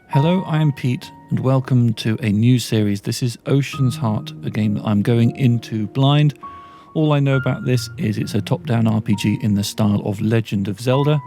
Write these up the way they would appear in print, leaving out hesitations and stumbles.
Hello, I am Pete, and welcome to a new series. This is Ocean's Heart, a game that I'm going into blind. All I know about this is it's a top-down RPG in the style of Legend of Zelda,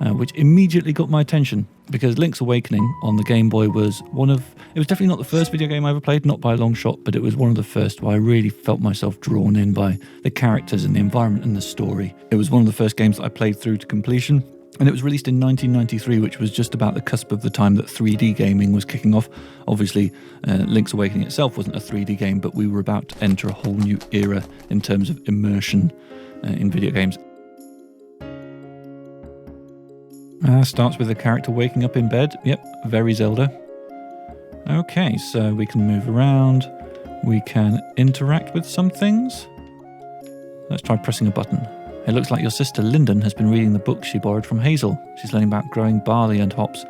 which immediately got my attention, because Link's Awakening on the Game Boy was it was definitely not the first video game I ever played, not by a long shot, but it was one of the first where I really felt myself drawn in by the characters and the environment and the story. It was one of the first games that I played through to completion. And it was released in 1993, which was just about the cusp of the time that 3D gaming was kicking off. Obviously, Link's Awakening itself wasn't a 3D game, but we were about to enter a whole new era in terms of immersion in video games. Starts with the character waking up in bed. Yep, very Zelda. Okay, so we can move around. We can interact with some things. Let's try pressing a button. It looks like your sister Lyndon has been reading the book she borrowed from Hazel. She's learning about growing barley and hops.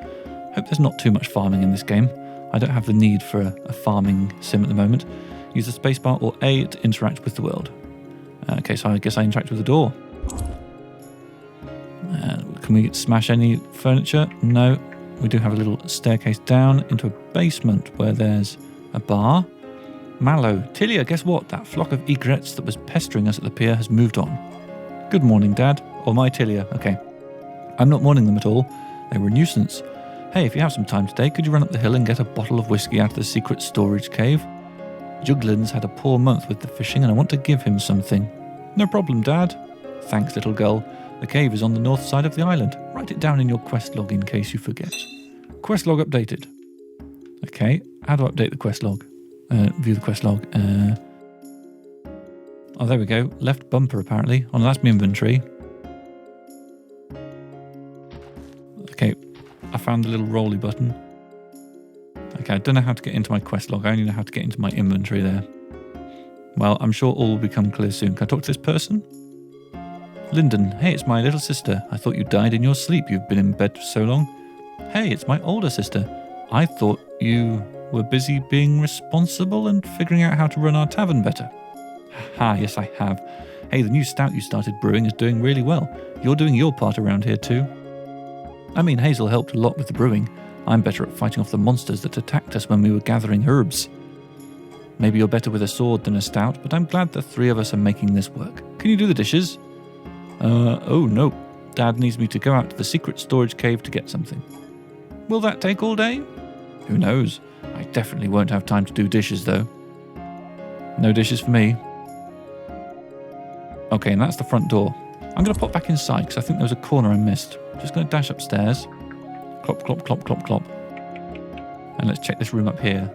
Hope there's not too much farming in this game. I don't have the need for a farming sim at the moment. Use the spacebar or A to interact with the world. Okay, so I guess I interact with the door. Can we smash any furniture? No. We do have a little staircase down into a basement where there's a bar. Mallow. Tilia, guess what? That flock of egrets that was pestering us at the pier has moved on. Good morning, Dad. Or my Tilia. Okay. I'm not mourning them at all. They were a nuisance. Hey, if you have some time today, could you run up the hill and get a bottle of whiskey out of the secret storage cave? Juglin's had a poor month with the fishing and I want to give him something. No problem, Dad. Thanks, little girl. The cave is on the north side of the island. Write it down in your quest log in case you forget. Quest log updated. Okay, how do I update the quest log? View the quest log. Oh, there we go. Left bumper, apparently. Oh, no, that's my inventory. Okay, I found the little rolly button. Okay, I don't know how to get into my quest log. I only know how to get into my inventory there. Well, I'm sure all will become clear soon. Can I talk to this person? Lyndon, hey, it's my little sister. I thought you died in your sleep. You've been in bed for so long. Hey, it's my older sister. I thought you were busy being responsible and figuring out how to run our tavern better. Ah, yes, I have. Hey, the new stout you started brewing is doing really well. You're doing your part around here too. I mean, Hazel helped a lot with the brewing. I'm better at fighting off the monsters that attacked us when we were gathering herbs. Maybe you're better with a sword than a stout, but I'm glad the three of us are making this work. Can you do the dishes? Oh no. Dad needs me to go out to the secret storage cave to get something. Will that take all day? Who knows? I definitely won't have time to do dishes though. No dishes for me. Okay, and that's the front door. I'm going to pop back inside because I think there was a corner I missed. Just going to dash upstairs. Clop, clop, clop, clop, clop. And let's check this room up here.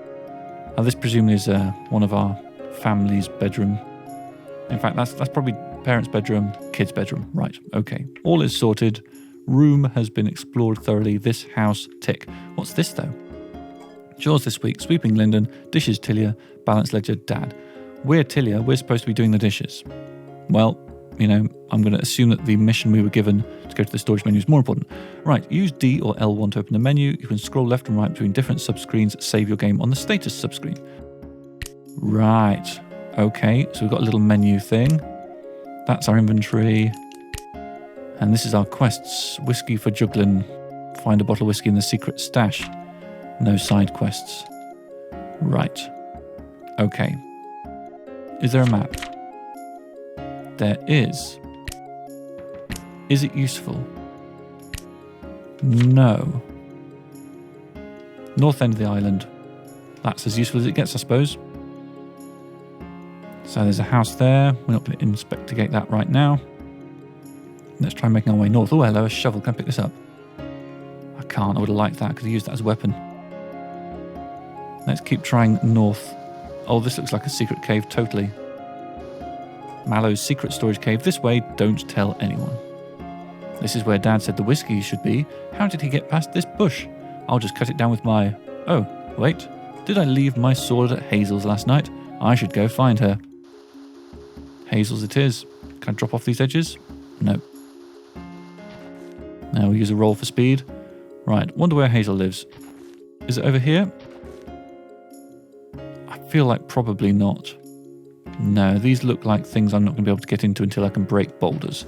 Now, this presumably is one of our family's bedroom. In fact, that's probably parents' bedroom, kids' bedroom. Right, okay. All is sorted. Room has been explored thoroughly. This house, tick. What's this, though? Chores this week. Sweeping Lyndon. Dishes Tilia. Balance ledger Dad. We're Tilia. We're supposed to be doing the dishes. Well, you know, I'm going to assume that the mission we were given to go to the storage menu is more important. Right, use D or L1 to open the menu. You can scroll left and right between different subscreens. Save your game on the status subscreen. Right, okay, so we've got a little menu thing. That's our inventory. And this is our quests. Whiskey for Juglin. Find a bottle of whiskey in the secret stash. No side quests. Right, okay. Is there a map? There is. Is it useful? No. North end of the island. That's as useful as it gets, I suppose. So there's a house there. We're not going to investigate that right now. Let's try making our way north. Oh, hello, a shovel. Can I pick this up? I can't. I would have liked that. Could have used that as a weapon. Let's keep trying north. Oh, this looks like a secret cave, totally. Mallow's secret storage cave. This way, don't tell anyone. This is where Dad said the whiskey should be. How did he get past this bush? I'll just cut it down with my... Oh, wait. Did I leave my sword at Hazel's last night? I should go find her. Hazel's it is. Can I drop off these edges? No. Now we'll use a roll for speed. Right, wonder where Hazel lives. Is it over here? I feel like probably not. No, these look like things I'm not going to be able to get into until I can break boulders.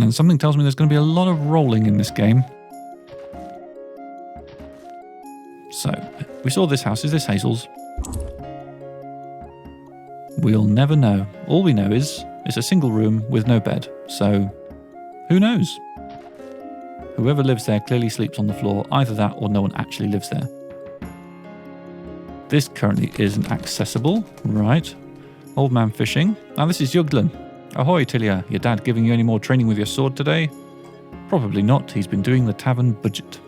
And something tells me there's going to be a lot of rolling in this game. So, we saw this house. Is this Hazel's? We'll never know. All we know is it's a single room with no bed. So, who knows? Whoever lives there clearly sleeps on the floor. Either that or no one actually lives there. This currently isn't accessible. Right. Old man fishing. Now this is Yuglin. Ahoy, Tilia. Your dad giving you any more training with your sword today? Probably not. He's been doing the tavern budget.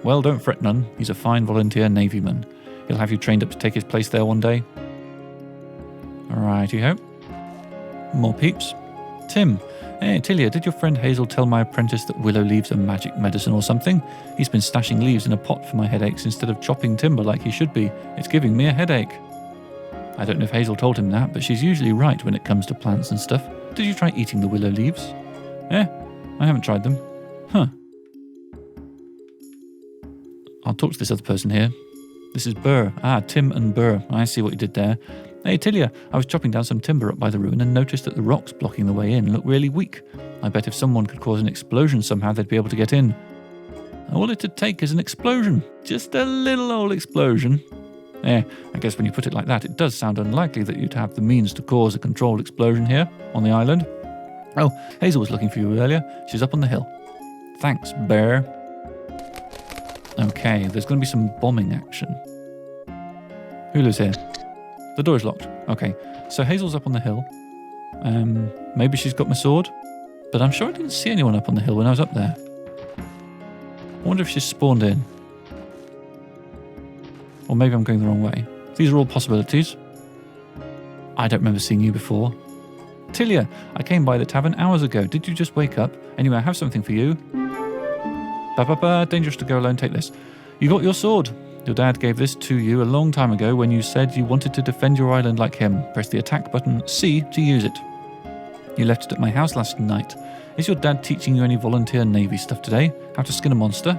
Well, don't fret none. He's a fine volunteer navyman. He'll have you trained up to take his place there one day. Righty-ho. More peeps. Tim. Hey, Tilia, did your friend Hazel tell my apprentice that willow leaves are magic medicine or something? He's been stashing leaves in a pot for my headaches instead of chopping timber like he should be. It's giving me a headache. I don't know if Hazel told him that, but she's usually right when it comes to plants and stuff. Did you try eating the willow leaves? I haven't tried them. Huh. I'll talk to this other person here. This is Burr. Ah, Tim and Burr. I see what you did there. Hey, Tilia, I was chopping down some timber up by the ruin and noticed that the rocks blocking the way in look really weak. I bet if someone could cause an explosion somehow, they'd be able to get in. All it'd take is an explosion. Just a little old explosion. I guess when you put it like that, it does sound unlikely that you'd have the means to cause a controlled explosion here on the island. Oh, Hazel was looking for you earlier. She's up on the hill. Thanks, Bear. Okay, there's going to be some bombing action. Who lives here? The door is locked. Okay, so Hazel's up on the hill. Maybe she's got my sword. But I'm sure I didn't see anyone up on the hill when I was up there. I wonder if she's spawned in. Or maybe I'm going the wrong way. These are all possibilities. I don't remember seeing you before. Tilia, I came by the tavern hours ago. Did you just wake up? Anyway, I have something for you. Dangerous to go alone. Take this. You got your sword. Your dad gave this to you a long time ago when you said you wanted to defend your island like him. Press the attack button C to use it. You left it at my house last night. Is your dad teaching you any volunteer navy stuff today? How to skin a monster?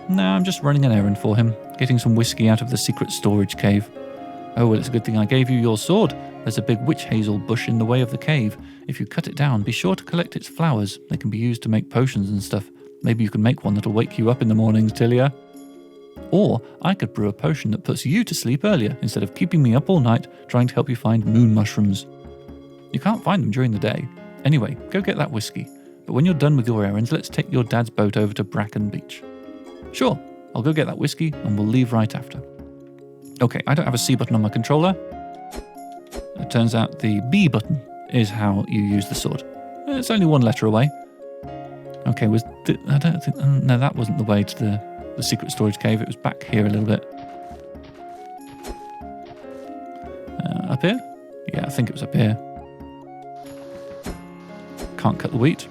No, I'm just running an errand for him. Getting some whiskey out of the secret storage cave. Oh, well, it's a good thing I gave you your sword. There's a big witch hazel bush in the way of the cave. If you cut it down, be sure to collect its flowers. They can be used to make potions and stuff. Maybe you can make one that'll wake you up in the mornings, Tilia. Or I could brew a potion that puts you to sleep earlier instead of keeping me up all night trying to help you find moon mushrooms. You can't find them during the day. Anyway, go get that whiskey. But when you're done with your errands, let's take your dad's boat over to Bracken Beach. Sure, I'll go get that whiskey and we'll leave right after. Okay, I don't have a C button on my controller. It turns out the B button is how you use the sword. It's only one letter away. Okay, I don't think... No, that wasn't the way to the secret storage cave. It was back here a little bit. Up here? Yeah, I think it was up here. Can't cut the wheat.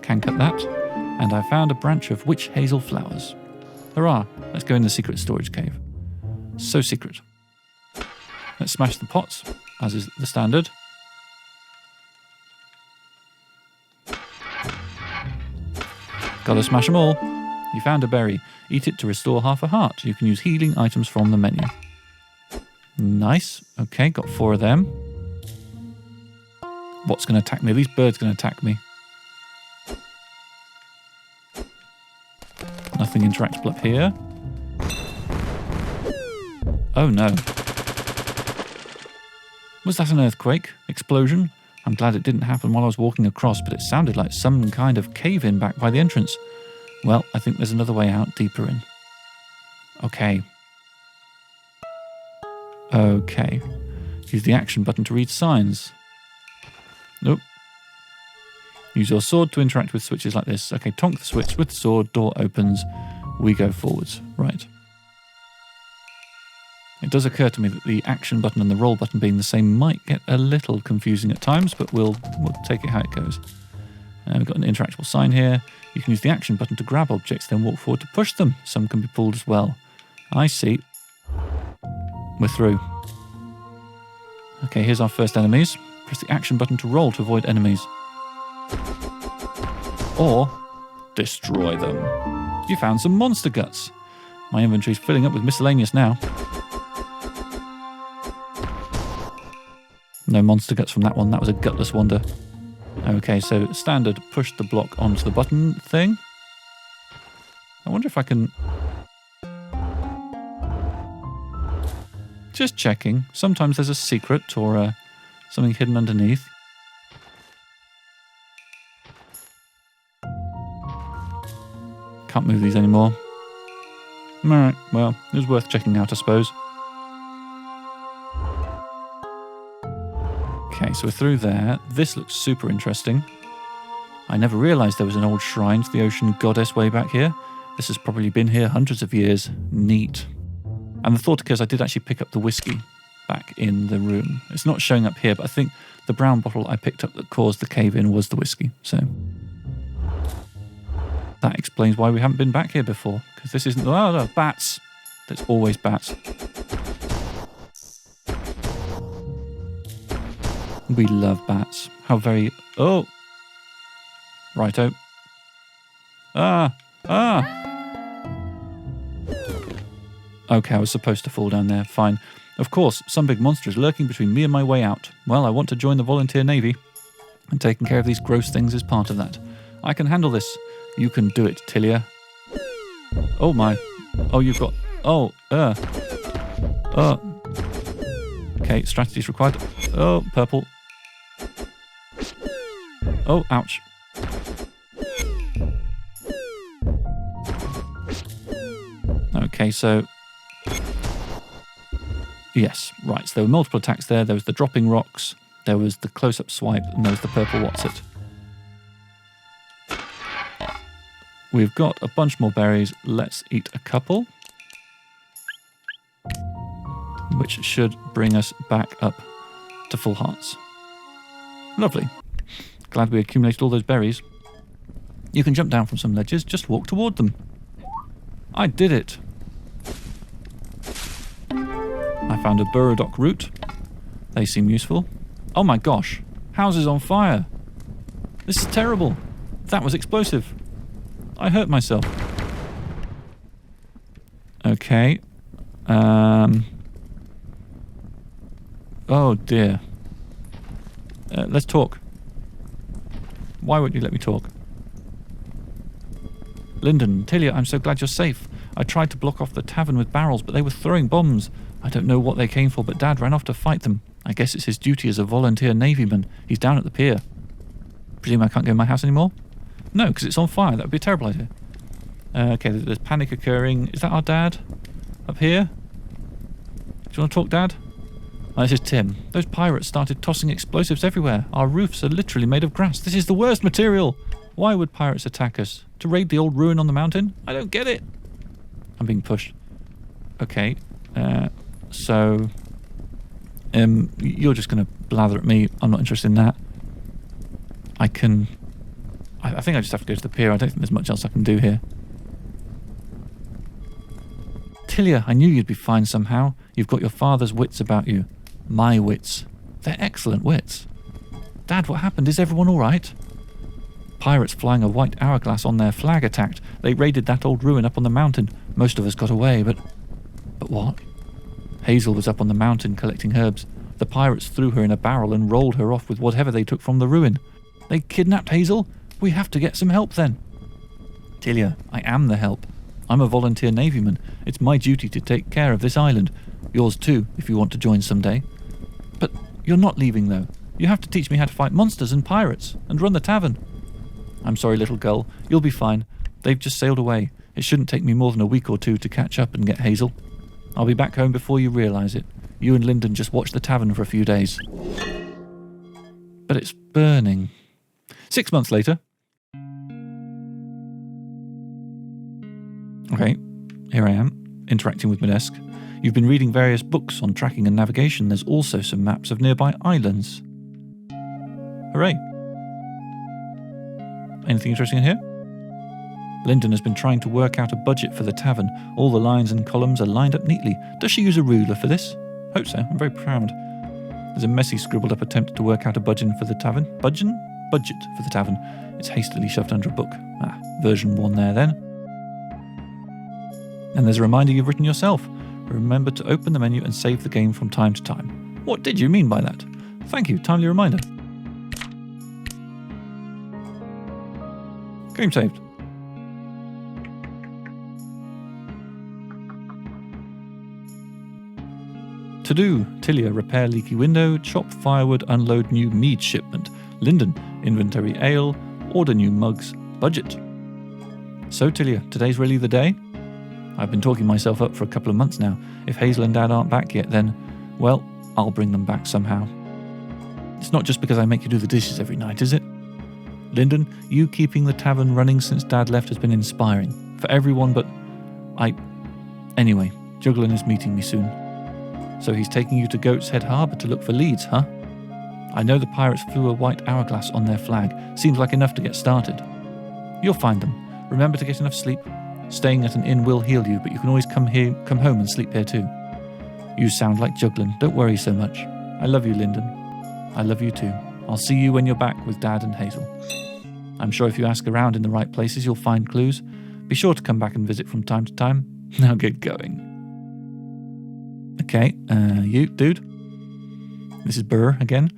Can cut that. And I found a branch of witch hazel flowers. Hurrah! Let's go in the secret storage cave. So secret. Let's smash the pots, as is the standard. Gotta smash them all. You found a berry. Eat it to restore half a heart. You can use healing items from the menu. Nice. Okay, got 4 of them. What's going to attack me? Are these birds going to attack me? Nothing interactable up here. Oh no. Was that an earthquake? Explosion? I'm glad it didn't happen while I was walking across, but it sounded like some kind of cave-in back by the entrance. Well, I think there's another way out deeper in. Okay. Okay. Use the action button to read signs. Nope. Use your sword to interact with switches like this. Okay, tonk the switch with the sword, door opens, we go forwards. Right. It does occur to me that the action button and the roll button being the same might get a little confusing at times, but we'll take it how it goes. We've got an interactable sign here. You can use the action button to grab objects, then walk forward to push them. Some can be pulled as well. I see. We're through. Okay, here's our first enemies. Press the action button to roll to avoid enemies. Or destroy them. You found some monster guts. My inventory's filling up with miscellaneous now. No monster guts from that one. That was a gutless wonder. Okay, so standard, push the block onto the button thing. I wonder if I can... Just checking. Sometimes there's a secret or something hidden underneath. Can't move these anymore. Alright, well, it was worth checking out, I suppose. Okay, so we're through there. This looks super interesting. I never realised there was an old shrine to the ocean goddess way back here. This has probably been here hundreds of years. Neat. And the thought occurs I did actually pick up the whiskey back in the room. It's not showing up here, but I think the brown bottle I picked up that caused the cave-in was the whiskey. So that explains why we haven't been back here before. Because this isn't... Oh, no, bats. There's always bats. We love bats. How very... Oh! Righto. Ah! Okay, I was supposed to fall down there. Fine. Of course, some big monster is lurking between me and my way out. Well, I want to join the volunteer navy. And taking care of these gross things is part of that. I can handle this. You can do it, Tilia. Oh my. Oh, you've got... Oh, Okay, strategy's required. Oh, purple. Oh, ouch. Okay, so... Yes, right. So there were multiple attacks there. There was the dropping rocks, there was the close-up swipe, and there was the purple what's it. We've got a bunch more berries. Let's eat a couple. Which should bring us back up to full hearts. Lovely. Glad we accumulated all those berries. You can jump down from some ledges, just walk toward them. I did it. I found a burdock root. They seem useful. Oh my gosh. House is on fire. This is terrible. That was explosive. I hurt myself. Okay. Oh dear. Let's talk. Why won't you let me talk? Lyndon, Tilia, I'm so glad you're safe. I tried to block off the tavern with barrels, but they were throwing bombs. I don't know what they came for, but Dad ran off to fight them. I guess it's his duty as a volunteer navyman. He's down at the pier. Presume I can't go in my house anymore? No, because it's on fire. That would be a terrible idea. Okay, there's panic occurring. Is that our dad? Up here? Do you want to talk, Dad? Oh, this is Tim. Those pirates started tossing explosives everywhere. Our roofs are literally made of grass. This is the worst material. Why would pirates attack us? To raid the old ruin on the mountain? I don't get it. I'm being pushed. Okay. So... you're just going to blather at me. I'm not interested in that. I think I just have to go to the pier. I don't think there's much else I can do here. Tilia, I knew you'd be fine somehow. You've got your father's wits about you. My wits. They're excellent wits. Dad, what happened? Is everyone all right? Pirates flying a white hourglass on their flag attacked. They raided that old ruin up on the mountain. Most of us got away, but... But what? Hazel was up on the mountain collecting herbs. The pirates threw her in a barrel and rolled her off with whatever they took from the ruin. They kidnapped Hazel? We have to get some help then. Tilia, I am the help. I'm a volunteer navyman. It's my duty to take care of this island. Yours too, if you want to join someday. But you're not leaving though. You have to teach me how to fight monsters and pirates, and run the tavern. I'm sorry, little girl. You'll be fine. They've just sailed away. It shouldn't take me more than a week or two to catch up and get Hazel. I'll be back home before you realise it. You and Lyndon just watch the tavern for a few days. But it's burning. 6 months later. Okay, here I am, interacting with my desk. You've been reading various books on tracking and navigation. There's also some maps of nearby islands. Hooray. Anything interesting in here? Lyndon has been trying to work out a budget for the tavern. All the lines and columns are lined up neatly. Does she use a ruler for this? Hope so. I'm very proud. There's a messy scribbled up attempt to work out a budget for the tavern. Budget for the tavern. It's hastily shoved under a book. Version 1 there then. And there's a reminder you've written yourself. Remember to open the menu and save the game from time to time. What did you mean by that? Thank you, timely reminder. Game saved. To do: Tilia, repair leaky window, chop firewood, unload new mead shipment. Linden, inventory ale, order new mugs, budget. So Tilia, today's really the day? I've been talking myself up for a couple of months now. If Hazel and Dad aren't back yet, then, well, I'll bring them back somehow. It's not just because I make you do the dishes every night, is it? Linden, you keeping the tavern running since Dad left has been inspiring. For everyone but... Anyway, Juggling is meeting me soon. So he's taking you to Goatshead Harbour to look for leads, huh? I know the pirates flew a white hourglass on their flag. Seems like enough to get started. You'll find them. Remember to get enough sleep. Staying at an inn will heal you, but you can always come home and sleep here too. You sound like Juggling. Don't worry so much. I love you, Linden. I love you too. I'll see you when you're back with Dad and Hazel. I'm sure if you ask around in the right places, you'll find clues. Be sure to come back and visit from time to time. Now get going. Okay, you, dude. This is Burr again.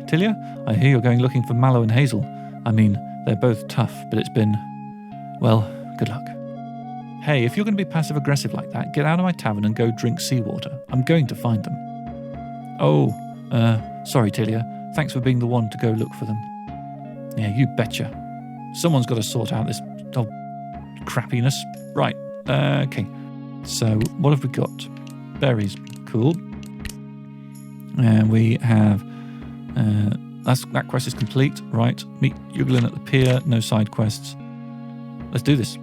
Tilia? I hear you're going looking for Mallow and Hazel. I mean, they're both tough, but it's been... well, good luck. Hey, if you're going to be passive-aggressive like that, get out of my tavern and go drink seawater. I'm going to find them. Oh, sorry, Tilia. Thanks for being the one to go look for them. Yeah, you betcha. Someone's got to sort out this crappiness. Right, okay. So, what have we got? Berries. Cool. And we have... that quest is complete. Right. Meet Juggling at the pier. No side quests. Let's do this.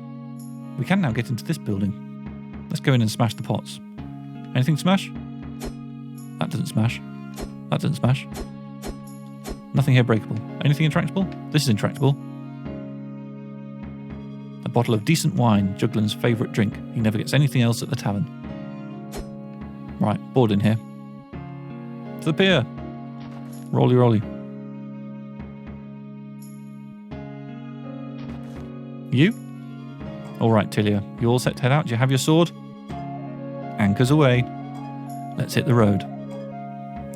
We can now get into this building. Let's go in and smash the pots. Anything smash? That doesn't smash. That doesn't smash. Nothing here breakable. Anything intractable? This is intractable. A bottle of decent wine, Juggling's favourite drink. He never gets anything else at the tavern. Right, board in here. To the pier. Rolly, rolly. You? All right, Tilia. You all set to head out? Do you have your sword? Anchors away. Let's hit the road.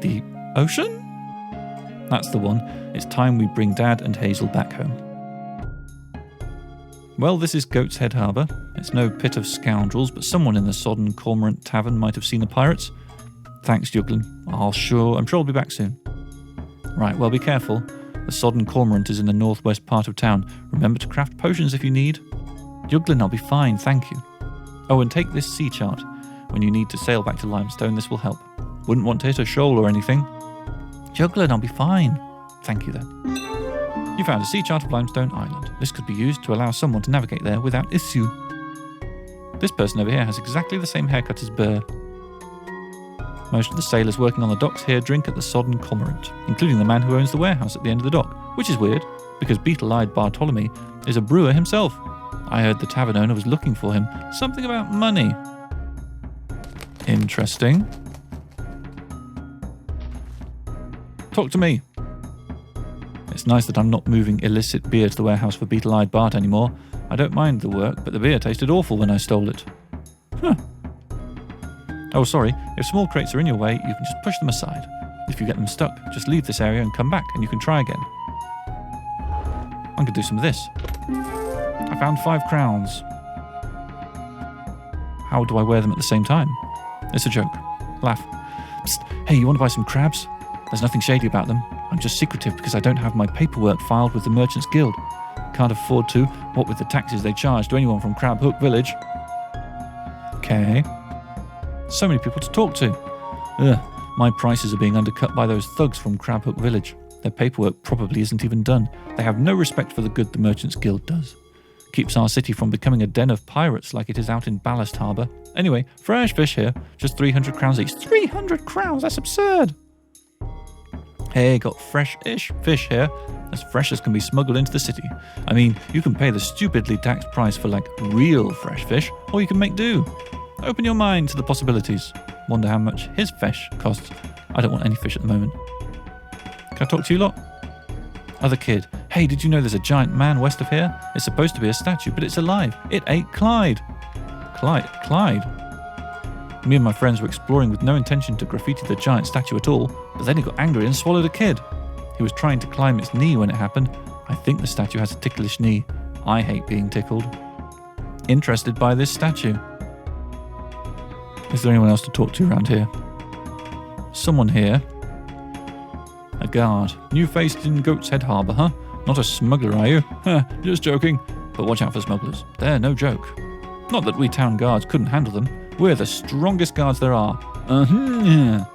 The ocean? That's the one. It's time we bring Dad and Hazel back home. Well, this is Goatshead Harbour. It's no pit of scoundrels, but someone in the sodden Cormorant Tavern might have seen the pirates. Thanks, Juggling. I'm sure I'll be back soon. Right, well, be careful. The sodden Cormorant is in the northwest part of town. Remember to craft potions if you need. Juggling, I'll be fine, thank you. Oh, and take this sea chart. When you need to sail back to Limestone, this will help. Wouldn't want to hit a shoal or anything. Juggling, I'll be fine. Thank you, then. You found a sea chart of Limestone Island. This could be used to allow someone to navigate there without issue. This person over here has exactly the same haircut as Burr. Most of the sailors working on the docks here drink at the sodden Cormorant, including the man who owns the warehouse at the end of the dock, which is weird, because beetle-eyed Bartholomew is a brewer himself. I heard the tavern owner was looking for him. Something about money. Interesting. Talk to me. It's nice that I'm not moving illicit beer to the warehouse for beetle-eyed Bart anymore. I don't mind the work, but the beer tasted awful when I stole it. Huh. Oh, sorry. If small crates are in your way, you can just push them aside. If you get them stuck, just leave this area and come back, and you can try again. I'm going to do some of this. I found 5 crowns. How do I wear them at the same time? It's a joke. Laugh. Psst. Hey, you want to buy some crabs? There's nothing shady about them. I'm just secretive because I don't have my paperwork filed with the Merchants Guild. Can't afford to, what with the taxes they charge to anyone from Crabhook Village. Okay. So many people to talk to. Ugh, my prices are being undercut by those thugs from Crabhook Village. Their paperwork probably isn't even done. They have no respect for the good the Merchants Guild does. Keeps our city from becoming a den of pirates like it is out in Ballast Harbour. Anyway, fresh fish here, just 300 crowns each. 300 crowns? That's absurd! Hey, got fresh-ish fish here, as fresh as can be smuggled into the city. I mean, you can pay the stupidly taxed price for, like, real fresh fish, or you can make do. Open your mind to the possibilities. Wonder how much his fish costs. I don't want any fish at the moment. Can I talk to you lot? Other kid. Hey, did you know there's a giant man west of here? It's supposed to be a statue, but it's alive. It ate Clyde. Clyde? Me and my friends were exploring with no intention to graffiti the giant statue at all, but then he got angry and swallowed a kid. He was trying to climb its knee when it happened. I think the statue has a ticklish knee. I hate being tickled. Interested by this statue. Is there anyone else to talk to around here? Someone here. A guard. New face in Goatshead Harbour, huh? Not a smuggler, are you? Huh, just joking. But watch out for smugglers. They're no joke. Not that we town guards couldn't handle them. We're the strongest guards there are. The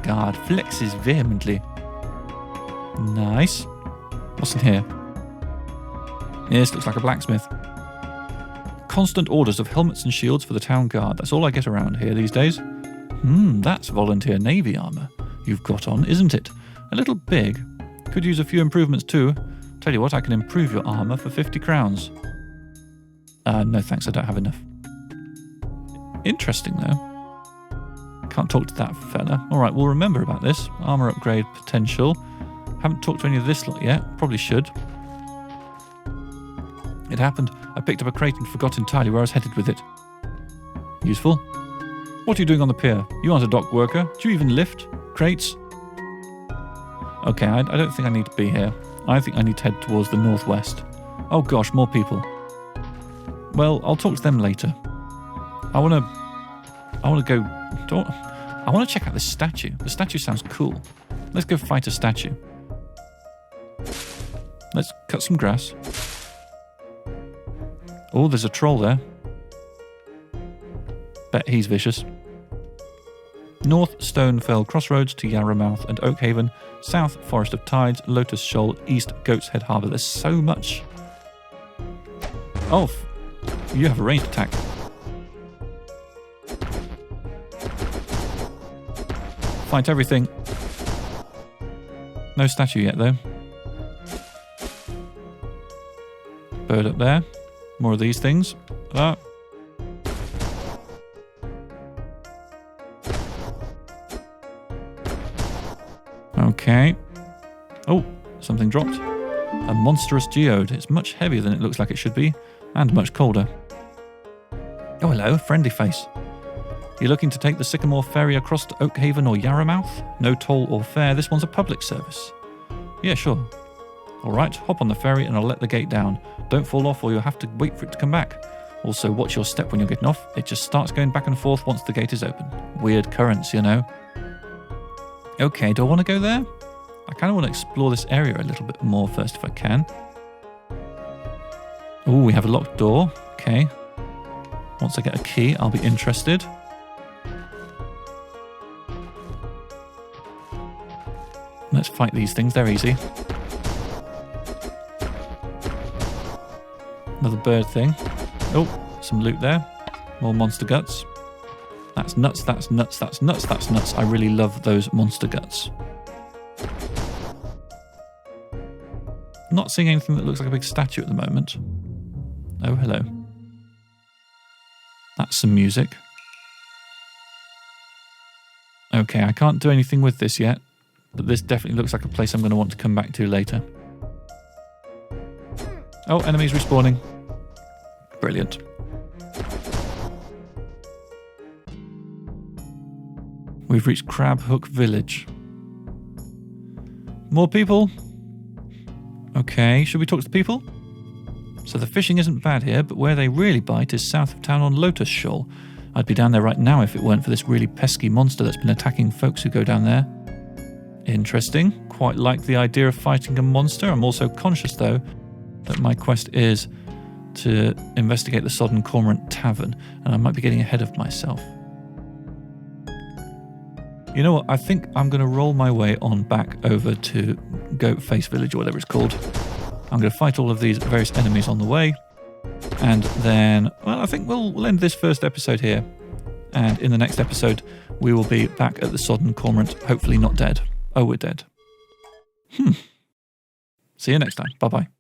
guard flexes vehemently. Nice. What's in here? Yes, looks like a blacksmith. Constant orders of helmets and shields for the town guard. That's all I get around here these days. That's volunteer navy armour you've got on, isn't it? A little big. Could use a few improvements too. Tell you what, I can improve your armour for 50 crowns. No thanks, I don't have enough. Interesting though. Can't talk to that fella. Alright, we'll remember about this. Armour upgrade potential. Haven't talked to any of this lot yet. Probably should. It happened. I picked up a crate and forgot entirely where I was headed with it. Useful. What are you doing on the pier? You aren't a dock worker. Do you even lift crates? Okay, I don't think I need to be here. I think I need to head towards the northwest. Oh gosh, more people. Well, I'll talk to them later. I want to check out this statue. The statue sounds cool. Let's go fight a statue. Let's cut some grass. Oh, there's a troll there. Bet he's vicious. North Stonefell Crossroads to Yarramouth and Oakhaven. South Forest of Tides, Lotus Shoal, East Goatshead Harbour. There's so much. Oh, you have a ranged attack. Fight everything. No statue yet though. Bird up there. More of these things. Okay. Oh, something dropped. A monstrous geode. It's much heavier than it looks like it should be, and much colder. Oh, hello, friendly face. You're looking to take the Sycamore Ferry across to Oakhaven or Yarramouth? No toll or fare, this one's a public service. Yeah, sure. Alright, hop on the ferry and I'll let the gate down. Don't fall off or you'll have to wait for it to come back. Also, watch your step when you're getting off. It just starts going back and forth once the gate is open. Weird currents, you know. Okay, do I want to go there? I kind of want to explore this area a little bit more first if I can. Oh, we have a locked door. Okay. Once I get a key, I'll be interested. Let's fight these things. They're easy. Another bird thing. Oh, some loot there. More monster guts. That's nuts, that's nuts, that's nuts, that's nuts. I really love those monster guts. Not seeing anything that looks like a big statue at the moment. Oh, hello. That's some music. Okay, I can't do anything with this yet, but this definitely looks like a place I'm going to want to come back to later. Oh, enemies respawning. Brilliant. We've reached Crabhook Village. More people? Okay, should we talk to the people? So the fishing isn't bad here, but where they really bite is south of town on Lotus Shoal. I'd be down there right now if it weren't for this really pesky monster that's been attacking folks who go down there. Interesting. Quite like the idea of fighting a monster. I'm also conscious, though, that my quest is to investigate the Sodden Cormorant Tavern, and I might be getting ahead of myself. You know what? I think I'm going to roll my way on back over to Goatface Village, or whatever it's called. I'm going to fight all of these various enemies on the way. And then, well, I think we'll end this first episode here. And in the next episode, we will be back at the Sodden Cormorant, hopefully not dead. Oh, we're dead. See you next time. Bye-bye.